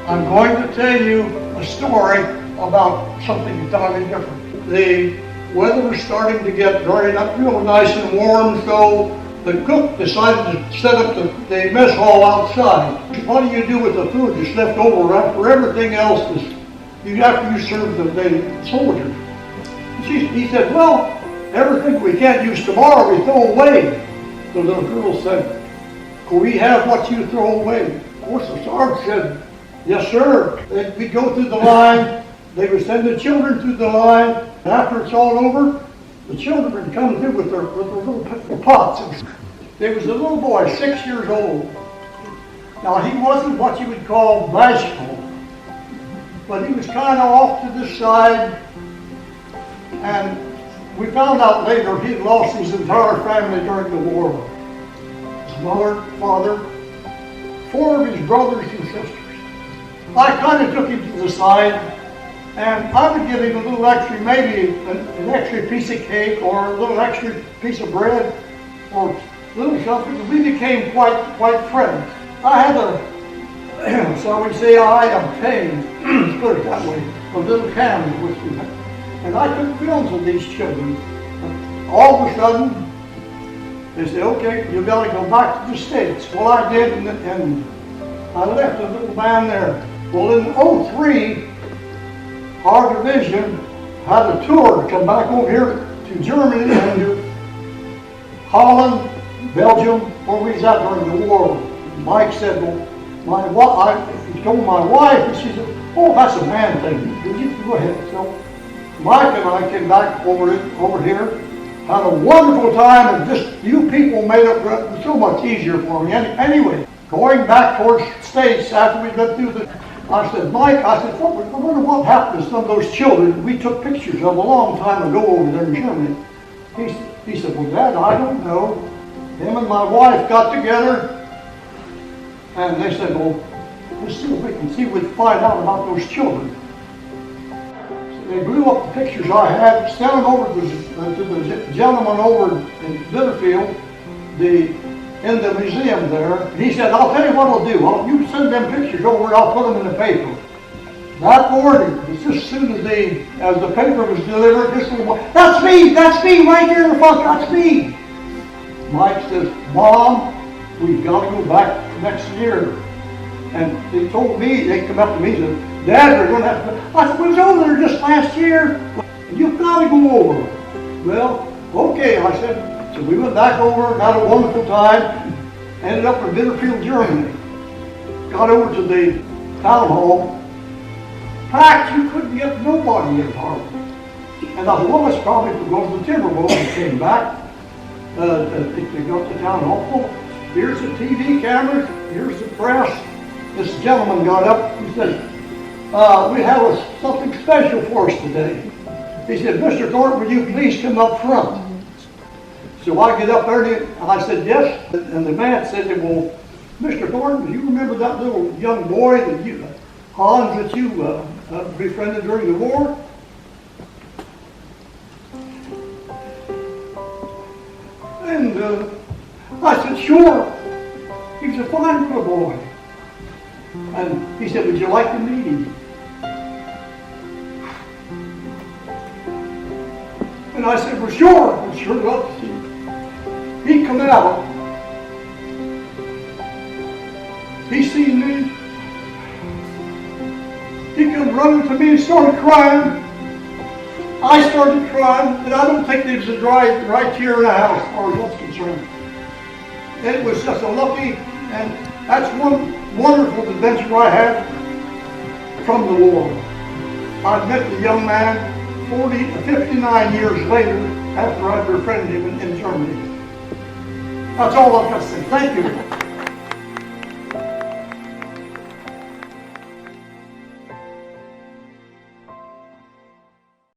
I'm going to tell you a story about something entirely different. The weather was starting to get real nice and warm, so the cook decided to set up the mess hall outside. What do you do with the food that's left over after everything else after you serve the soldiers? He said, well, everything we can't use tomorrow we throw away. The little girl said, can we have what you throw away? Of course, the sergeant said, yes, sir. We'd go through the line. They would send the children through the line. And after it's all over, the children would come through with their little pots. There was a little boy, 6 years old. Now, he wasn't what you would call bashful, but he was kind of off to the side. And we found out later he had lost his entire family during the war. His mother, father, 4 of his brothers and sisters. I kind of took him to the side, and I would give him a little extra, maybe an extra piece of cake or a little extra piece of bread or a little something. We became quite friends. I had a, so I would say I obtained, let's put it that way, a little camera with me. And I took films of these children. All of a sudden, they said, okay, you got to go back to the States. Well, I did, and I left a little band there. Well, in '03, our division had a tour to come back over here to Germany and to Holland, Belgium, where we was at during the war. Mike said, well, he told my wife, and she said, oh, that's a man thing. You go ahead. So Mike and I came back over here, had a wonderful time, and just you people made it so much easier for me. Anyway, going back towards the States after we got through I said, Mike, I wonder what happened to some of those children we took pictures of a long time ago over there in Germany. He said, well, Dad, I don't know. Him and my wife got together, and they said, well, let's see if we can find out about those children. So they blew up the pictures I had, sent them over to the gentleman over in Bitterfeld, in the museum there. And he said, I'll tell you what I'll do. You send them pictures over and I'll put them in the paper. That morning, just as soon as the paper was delivered, this little boy, that's me right there in the front, that's me. Mike says, Mom, we've got to go back next year. And they told me, they come up to me and said, Dad, we're going to have to, I said, we was over there just last year. You've got to go over. Well, okay, I said. So we went back over, had a wonderful time, ended up in Bitterfeld, Germany. Got over to the town hall. Packed, you couldn't get nobody in hardly. And I said, well, that's probably because the Timberwolves came back. They got to town hall. Oh, here's the TV cameras, here's the press. This gentleman got up, he said, we have something special for us today. He said, Mr. Thornton, will you please come up front? So I get up there and I said, yes. And the man said, well, Mr. Thornton, do you remember that little young boy, Hans, that you befriended during the war? And I said, sure. He's a fine little boy. And he said, would you like to meet him? And I said, well, sure. I'd sure love to see him. He come out. He seen me. He come running to me and started crying. I started crying, and I don't think there was a right here in the house, as far as that's concerned. It was just a lucky, and that's one wonderful adventure I had from the war. I met the young man 59 years later after I befriended him in Germany. That's all I've got to say. Thank you.